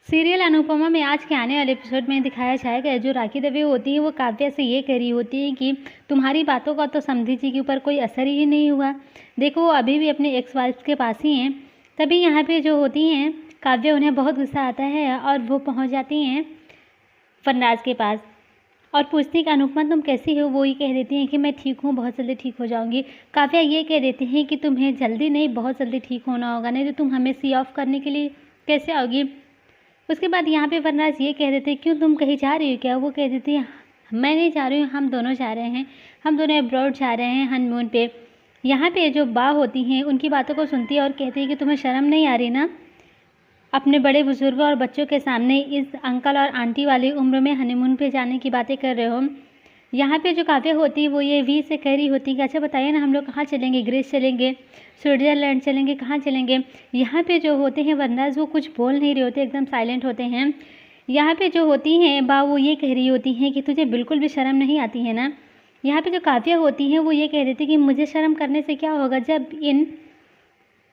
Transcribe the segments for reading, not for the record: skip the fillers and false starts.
Serial Anupama में आज के आने वाले एपिसोड में दिखाया जाएगा जो राखी दवे होती है वो काव्या से ये कह रही होती है कि तुम्हारी बातों का तो समधी जी के ऊपर कोई असर ही नहीं हुआ। देखो वो अभी भी अपने एक्स वाइफ के पास ही हैं। तभी यहाँ पे जो होती हैं काव्या, उन्हें बहुत गुस्सा आता है और वो पहुँच जाती हैं वनराज के पास और पूछती कि अनुपमा तुम कैसी हो। वो ये कह देती हैं कि मैं ठीक हूँ, बहुत जल्दी ठीक हो जाऊँगी। काव्या ये कह देती हैं कि तुम्हें जल्दी नहीं, बहुत जल्दी ठीक होना होगा, नहीं तो तुम हमें सी ऑफ करने के लिए कैसे आओगी। उसके बाद यहाँ पे वनराज ये कह देते हैं क्यों तुम कहीं जा रही हो क्या। वो कह देती है मैं नहीं जा रही हूँ, हम दोनों जा रहे हैं, हम दोनों अब्रॉड जा रहे हैं हनीमून पे। यहाँ पे जो बा होती हैं उनकी बातों को सुनती है और कहती है कि तुम्हें शर्म नहीं आ रही ना, अपने बड़े बुजुर्गों और बच्चों के सामने इस अंकल और आंटी वाली उम्र में हनीमून पे जाने की बातें कर रहे हो। यहाँ पे जो काव्या होती है वो ये वी से कह रही होती है कि अच्छा बताइए ना, हम लोग कहाँ चलेंगे, ग्रीस चलेंगे, स्विट्ज़रलैंड चलेंगे, कहाँ चलेंगे। यहाँ पे जो होते हैं वनराज वो कुछ बोल नहीं रहे होते, एकदम साइलेंट होते हैं। यहाँ पे जो होती हैं बा वो ये कह रही होती हैं कि तुझे बिल्कुल भी शर्म नहीं आती है ना। यहाँ पे जो काव्या होती हैं वो ये कह देती कि मुझे शर्म करने से क्या होगा, जब इन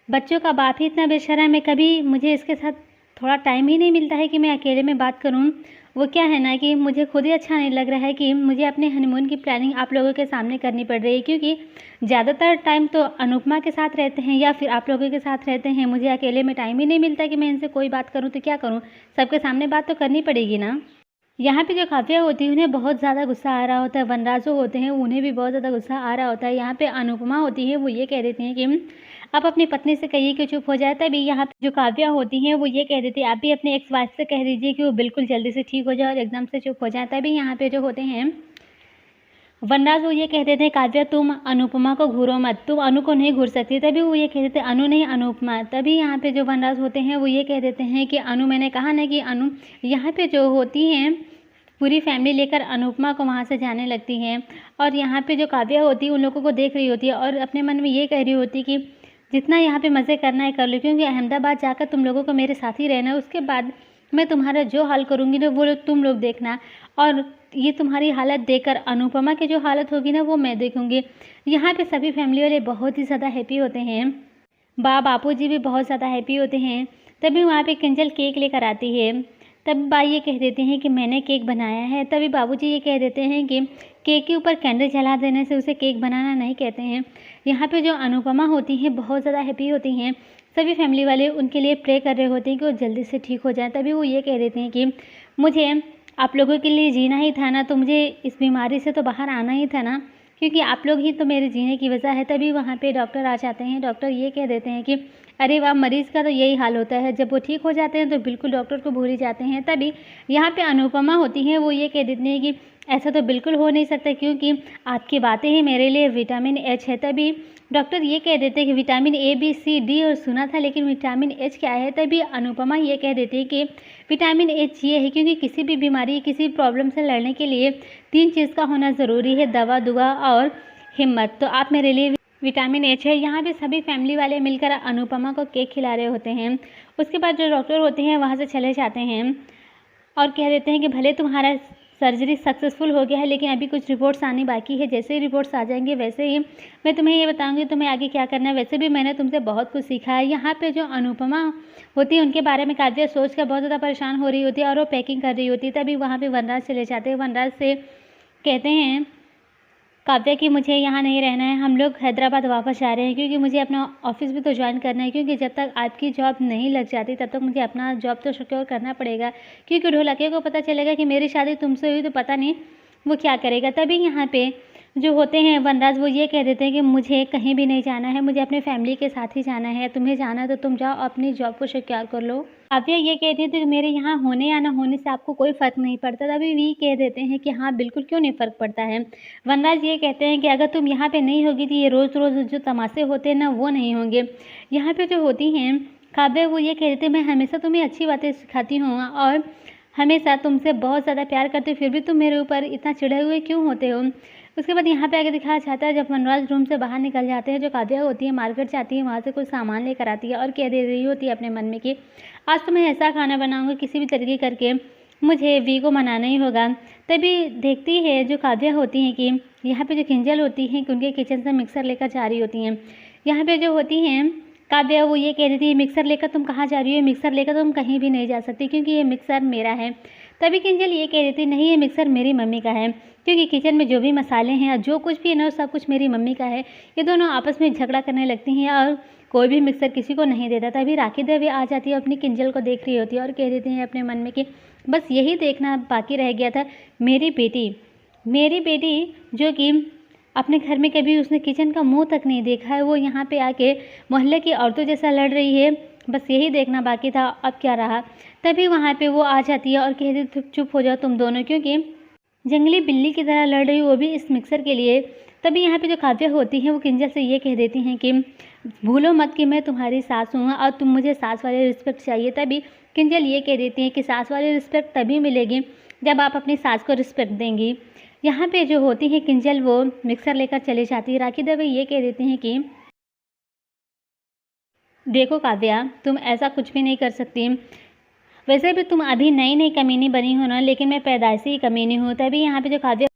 बच्चों का बाप ही इतना बेशर्म है, कभी मुझे इसके साथ थोड़ा टाइम ही नहीं मिलता है कि मैं अकेले में बात करूं। वो क्या है ना कि मुझे खुद ही अच्छा नहीं लग रहा है कि मुझे अपने हनीमून की प्लानिंग आप लोगों के सामने करनी पड़ रही है, क्योंकि ज़्यादातर टाइम तो अनुपमा के साथ रहते हैं या फिर आप लोगों के साथ रहते हैं। मुझे अकेले में टाइम ही नहीं मिलता कि मैं इनसे कोई बात करूँ, तो क्या करूँ, सबके सामने बात तो करनी पड़ेगी ना। यहाँ पे जो काव्या होती है उन्हें बहुत ज़्यादा गुस्सा आ रहा होता है, वनराज जो होते हैं उन्हें भी बहुत ज़्यादा गुस्सा आ रहा होता है। यहाँ पे अनुपमा होती है वो ये कह देती हैं कि आप अपनी पत्नी से कहिए कि चुप हो जाए। तभी यहाँ पे जो काव्या होती हैं वो ये कह देती है आप भी अपने एक्स वाइफ से कह दीजिए कि वो बिल्कुल जल्दी से ठीक हो जाए और एकदम से चुप हो जाए। तभी यहाँ पे जो होते हैं वनराज वो ये कह देते हैं काव्या तुम अनुपमा को घूरो मत, तुम अनु को नहीं घूर सकती। तभी वो ये कह देते हैं अनु नहीं अनुपमा। तभी यहाँ पे जो वनराज होते हैं वो ये कह देते हैं कि अनु, मैंने कहा ना कि अनु। यहाँ पे जो होती हैं पूरी फैमिली लेकर अनुपमा को वहाँ से जाने लगती हैं और यहाँ पे जो काव्या होती है उन लोगों को देख रही होती है और अपने मन में ये कह रही होती है कि जितना यहाँ पे मज़े करना है कर लो, क्योंकि अहमदाबाद जाकर तुम लोगों को मेरे साथ ही रहना है। उसके बाद मैं तुम्हारा जो हाल करूँगी ना वो तुम लोग देखना, और ये तुम्हारी हालत देखकर अनुपमा की जो हालत होगी ना वो मैं देखूँगी। यहाँ पे सभी फैमिली वाले बहुत ही ज़्यादा हैप्पी होते हैं, बापू जी भी बहुत ज़्यादा हैप्पी होते हैं। तभी वहाँ पे किंजल केक लेकर आती है। तब बा ये कह देते हैं कि मैंने केक बनाया है। तभी बाबूजी ये कह देते हैं कि केक के ऊपर कैंडल जला देने से उसे केक बनाना नहीं कहते हैं। यहाँ पे जो अनुपमा होती हैं बहुत ज़्यादा हैप्पी होती हैं, सभी फैमिली वाले उनके लिए प्रे कर रहे होते हैं कि वो जल्दी से ठीक हो जाए। तभी वो ये कह देते हैं कि मुझे आप लोगों के लिए जीना ही था ना, तो मुझे इस बीमारी से तो बाहर आना ही था ना, क्योंकि आप लोग ही तो मेरे जीने की वजह है। तभी वहाँ पे डॉक्टर आ जाते हैं। डॉक्टर ये कह देते हैं कि अरे वाह, मरीज़ का तो यही हाल होता है, जब वो ठीक हो जाते हैं तो बिल्कुल डॉक्टर को भूल ही जाते हैं। तभी यहाँ पे अनुपमा होती हैं वो ये कह देती हैं कि ऐसा तो बिल्कुल हो नहीं सकता, क्योंकि आपकी बातें ही मेरे लिए विटामिन एच है। तभी डॉक्टर ये कह देते हैं कि vitamin A B C D और सुना था, लेकिन विटामिन एच क्या है। तभी अनुपमा ये कह देती है कि विटामिन एच ये है क्योंकि किसी भी बीमारी, किसी प्रॉब्लम से लड़ने के लिए 3 चीज़ का होना ज़रूरी है, दवा, दुआ और हिम्मत। तो आप मेरे लिए विटामिन एच है। यहाँ पे सभी फैमिली वाले मिलकर अनुपमा को केक खिला रहे होते हैं। उसके बाद जो डॉक्टर होते हैं वहाँ से चले जाते हैं और कह देते हैं कि भले तुम्हारा सर्जरी सक्सेसफुल हो गया है, लेकिन अभी कुछ रिपोर्ट्स आनी बाकी है। जैसे ही रिपोर्ट्स आ जाएंगे वैसे ही मैं तुम्हें ये बताऊंगी तुम्हें आगे क्या करना है। वैसे भी मैंने तुमसे बहुत कुछ सीखा है। यहाँ पे जो अनुपमा होती है उनके बारे में काव्या सोच कर बहुत ज़्यादा परेशान हो रही होती है और वो पैकिंग कर रही होती है। तभी वहाँ पर वनराज चले जाते हैं। वनराज से कहते हैं काव्या कि मुझे यहाँ नहीं रहना है, हम लोग हैदराबाद वापस जा रहे हैं, क्योंकि मुझे अपना ऑफिस भी तो ज्वाइन करना है, क्योंकि जब तक आपकी जॉब नहीं लग जाती तब तक मुझे अपना जॉब तो सिक्योर करना पड़ेगा, क्योंकि ढोलकिया को पता चलेगा कि मेरी शादी तुमसे हुई तो पता नहीं वो क्या करेगा। तभी यहाँ पे जो होते हैं वनराज वो ये कह देते हैं कि मुझे कहीं भी नहीं जाना है, मुझे अपने फैमिली के साथ ही जाना है। तुम्हें जाना है तो तुम जाओ, अपनी जॉब को सिक्योर कर लो। काव्या ये कहती थी कि मेरे यहाँ होने या ना होने से आपको कोई फ़र्क नहीं पड़ता। तभी वी कह देते हैं कि हाँ बिल्कुल, क्यों नहीं फ़र्क पड़ता है। वनराज ये कहते हैं कि अगर तुम यहाँ पे नहीं होगी तो ये रोज़ रोज़ जो तमाशे होते हैं ना वो नहीं होंगे। यहाँ पे जो होती हैं काव्या वो ये कह देते हैं मैं हमेशा तुम्हें अच्छी बातें सिखाती हूँ और हमेशा तुमसे बहुत ज़्यादा प्यार करती हूँ, फिर भी तुम मेरे ऊपर इतना चिढ़े हुए क्यों होते हो। उसके बाद यहाँ पे आगे दिखाया जाता है जब वनराज रूम से बाहर निकल जाते हैं, जो काव्या होती है मार्केट जाती है, वहाँ से कुछ सामान लेकर आती है और कह दे रही होती है अपने मन में कि आज तो मैं ऐसा खाना बनाऊँगी किसी भी तरीके करके मुझे वी को मनाना ही होगा। तभी देखती है जो काव्या होती हैं कि यहाँ पे जो किंजल होती हैं कि उनके किचन से मिक्सर लेकर जा रही होती हैं। यहाँ पे जो होती हैं काव्या वो ये कह रही थी, मिक्सर लेकर तुम कहाँ जा रही हो? मिक्सर लेकर तुम कहीं भी नहीं जा सकती क्योंकि ये मिक्सर मेरा है। तभी किंजल ये कह रही थी, नहीं ये मिक्सर मेरी मम्मी का है, क्योंकि किचन में जो भी मसाले हैं और जो कुछ भी है ना सब कुछ मेरी मम्मी का है। ये दोनों आपस में झगड़ा करने लगती हैं और कोई भी मिक्सर किसी को नहीं देता। तभी राखी देवी आ जाती है, अपनी किंजल को देख रही होती है और कह देती है अपने मन में कि बस यही देखना बाकी रह गया था, मेरी बेटी जो कि अपने घर में कभी उसने किचन का मुंह तक नहीं देखा है, वो यहाँ पे आके मोहल्ले की औरतों जैसा लड़ रही है, बस यही देखना बाकी था, अब क्या रहा। तभी वहाँ पे वो आ जाती है और कह देती चुप हो जाओ तुम दोनों, क्योंकि जंगली बिल्ली की तरह लड़ रही वो भी इस मिक्सर के लिए। तभी यहाँ पे जो काव्या होती हैं वो किंजल से ये कह देती हैं कि भूलो मत कि मैं तुम्हारी सास हूँ और तुम मुझे सास वाली रिस्पेक्ट चाहिए। तभी किंजल ये कह देती है कि सास वाली रिस्पेक्ट तभी मिलेगी जब आप अपनी सास को रिस्पेक्ट देंगी। यहाँ पे जो होती है किंजल वो मिक्सर लेकर चली जाती है। राखी देवी ये कह देती हैं कि देखो काव्या, तुम ऐसा कुछ भी नहीं कर सकती, वैसे भी तुम अभी नई नई कमीनी बनी हो ना, लेकिन मैं पैदाइशी ही कमीनी हूँ। तभी यहाँ पे जो काव्या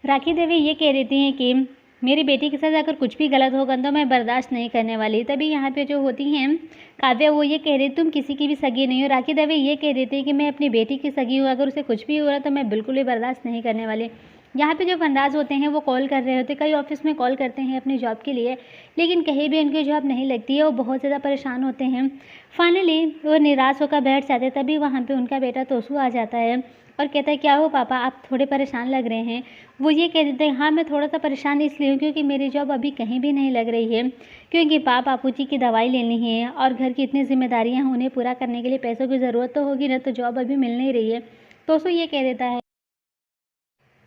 राखी देवी ये कह देती हैं कि मेरी बेटी के साथ अगर कुछ भी गलत होगा तो मैं बर्दाश्त नहीं करने वाली। तभी यहाँ पे जो होती हैं काव्या वो ये कह रही तुम किसी की भी सगी नहीं हो। राखी देवी ये कह देती है कि मैं अपनी बेटी की सगी हूँ, अगर उसे कुछ भी हो रहा तो मैं बिल्कुल भी बर्दाश्त नहीं करने वाली। यहाँ पे जो वनराज होते हैं वो कॉल कर रहे होते, कई ऑफिस में कॉल करते हैं अपनी जॉब के लिए, लेकिन कहीं भी उनकी जॉब नहीं लगती है, वो बहुत ज़्यादा परेशान होते हैं। फाइनली वो निराश होकर बैठ जाते। तभी वहाँ पे उनका बेटा तोसू आ जाता है और कहता है क्या हो पापा, आप थोड़े परेशान लग रहे हैं। वो ये कह देते हैं हाँ मैं थोड़ा सा परेशान इसलिए हूँ क्योंकि मेरी जॉब अभी कहीं भी नहीं लग रही है, क्योंकि बापू जी की दवाई लेनी है और घर की इतनी जिम्मेदारियाँ हैं, उन्हें पूरा करने के लिए पैसों की ज़रूरत तो होगी ना, तो जॉब अभी मिल नहीं रही है। तोसू ये कह देता है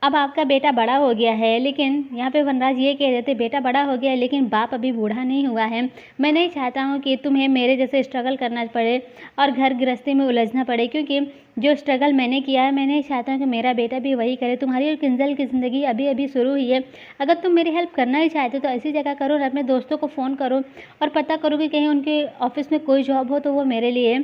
अब आपका बेटा बड़ा हो गया है, लेकिन यहाँ पे वनराज ये कह देते बेटा बड़ा हो गया है लेकिन बाप अभी बूढ़ा नहीं हुआ है। मैं नहीं चाहता हूँ कि तुम्हें मेरे जैसे स्ट्रगल करना पड़े और घर गृहस्थी में उलझना पड़े, क्योंकि जो स्ट्रगल मैंने किया है मैं नहीं चाहता हूँ कि मेरा बेटा भी वही करे। तुम्हारी और किंजल की ज़िंदगी अभी अभी शुरू हुई है, अगर तुम मेरी हेल्प करना ही चाहते हो तो ऐसी जगह करो, अपने दोस्तों को फ़ोन करो और पता करो कि कहीं उनके ऑफिस में कोई जॉब हो तो वो मेरे लिए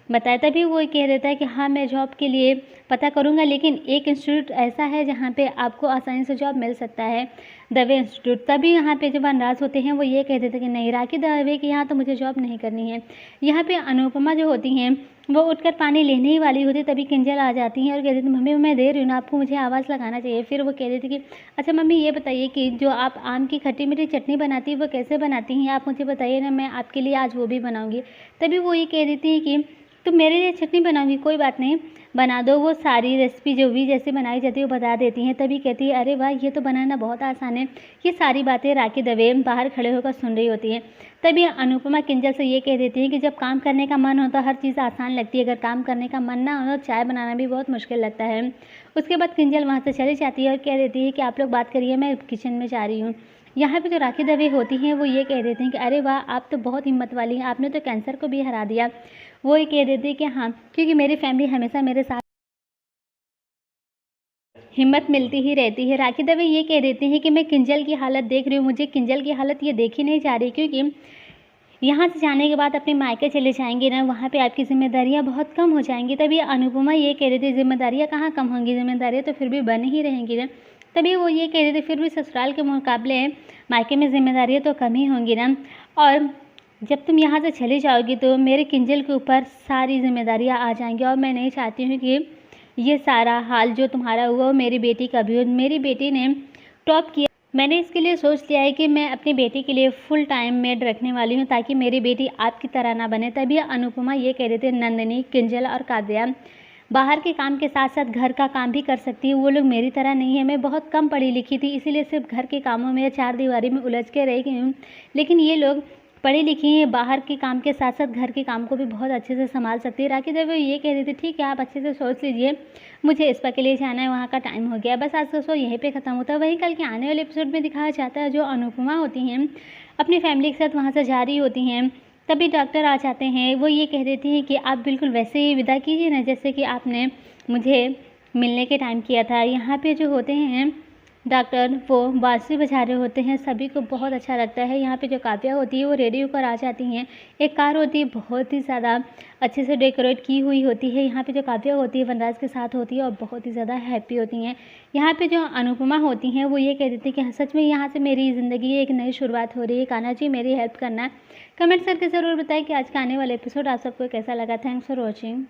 बताया। तभी वो कह देता है कि हाँ मैं जॉब के लिए पता करूँगा, लेकिन एक इंस्टीट्यूट ऐसा है जहाँ पे आपको आसानी से जॉब मिल सकता है, दवे इंस्टीट्यूट। तभी यहाँ पे जब वनराज होते हैं वो ये कह देते हैं कि नहीं राखी दवे कि यहाँ तो मुझे जॉब नहीं करनी है। यहाँ पे अनुपमा जो होती हैं वो उठकर पानी लेने ही वाली होती, तभी किंजल आ जाती हैं और कह देती मम्मी मैं दे रही हूँ ना, आपको मुझे आवाज़ लगाना चाहिए। फिर वो कह देती कि अच्छा मम्मी ये बताइए कि जो आप आम की खट्टी मीठी चटनी बनाती है वो कैसे बनाती हैं, आप मुझे बताइए ना, मैं आपके लिए आज वो भी बनाऊँगी। तभी वो ये कह देती हैं कि तुम मेरे लिए चटनी बनाओगी, कोई बात नहीं बना दो। वो सारी रेसिपी जो भी जैसे बनाई जाती है वो बता देती हैं। तभी कहती है अरे वाह ये तो बनाना बहुत आसान है। ये सारी बातें राखी दवे बाहर खड़े होकर सुन रही होती हैं। तभी अनुपमा किंजल से ये कह देती है कि जब काम करने का मन हो तो हर चीज़ आसान लगती है, अगर काम करने का मन ना हो तो चाय बनाना भी बहुत मुश्किल लगता है। उसके बाद किंजल वहाँ से चली जाती है और कह देती है कि आप लोग बात करिए, मैं किचन में जा रही हूँ। यहाँ पे जो राखी दवे होती हैं वो ये कह देती हैं कि अरे वाह आप तो बहुत हिम्मत वाली हैं, आपने तो कैंसर को भी हरा दिया। वो ये कह देती है कि हाँ क्योंकि मेरी फैमिली हमेशा मेरे साथ हिम्मत मिलती ही रहती है। राखी दवे ये कह देती हैं कि मैं किंजल की हालत देख रही हूँ, मुझे किंजल की हालत ये देखी नहीं जा रही, क्योंकि यहाँ से जाने के बाद अपने मायके चले जाएंगे ना, वहाँ पे आपकी जिम्मेदारियाँ बहुत कम हो जाएंगी। तभी अनुपमा ये कह रही थी जिम्मेदारियाँ कहाँ कम होंगी, जिम्मेदारियाँ तो फिर भी बन ही रहेंगी ना। तभी वो ये कह रही थी फिर भी ससुराल के मुकाबले मायके में जिम्मेदारियाँ तो कम ही होंगी ना, और जब तुम यहाँ से चली जाओगी तो मेरे किंजल के ऊपर सारी जिम्मेदारियाँ आ जाएंगी, और मैं नहीं चाहती हूँ कि ये सारा हाल जो तुम्हारा हुआ वो मेरी बेटी का भी हो। मेरी बेटी ने टॉप किया, मैंने इसके लिए सोच लिया है कि मैं अपनी बेटी के लिए फुल टाइम मेड रखने वाली हूँ ताकि मेरी बेटी आपकी तरह ना बने। तभी अनुपमा ये कह रहे थे नंदिनी, किंजल और काव्या बाहर के काम के साथ साथ घर का काम भी कर सकती है, वो लोग मेरी तरह नहीं है। मैं बहुत कम पढ़ी लिखी थी, इसीलिए सिर्फ घर के कामों में चार दीवारी में उलझ के रह गई हूँ, लेकिन ये लोग पढ़ी लिखी हैं, बाहर के काम के साथ साथ घर के काम को भी बहुत अच्छे से संभाल सकती है। राखी देवी ये कह रही थी ठीक है आप अच्छे से सोच लीजिए, मुझे स्पा के लिए जाना है, वहाँ का टाइम हो गया। बस आज का शो यहीं पे ख़त्म होता है। वहीं कल के आने वाले एपिसोड में दिखाया जाता है जो अनुपमा होती हैं अपनी फैमिली के साथ वहाँ से जा रही होती हैं। तभी डॉक्टर आ जाते हैं, वो ये कह देती हैं कि आप बिल्कुल वैसे ही विदा कीजिए ना जैसे कि आपने मुझे मिलने के टाइम किया था। यहाँ पे जो होते हैं डॉक्टर वो बांसुरी बजा रहे होते हैं, सभी को बहुत अच्छा लगता है। यहाँ पे जो काव्या होती है वो रेडी होकर आ जाती हैं। एक कार होती है, बहुत ही ज़्यादा अच्छे से डेकोरेट की हुई होती है। यहाँ पे जो काव्या होती है वनराज के साथ होती है और बहुत ही ज़्यादा हैप्पी होती हैं। यहाँ पे जो अनुपमा होती हैं वो ये कह देती हैं कि सच में यहाँ से मेरी ज़िंदगी एक नई शुरुआत हो रही है, कान्हा जी मेरी हेल्प करना। कमेंट्स करके ज़रूर बताएं कि आज का आने वाला एपिसोड आप सबको कैसा लगा। Thanks for watching.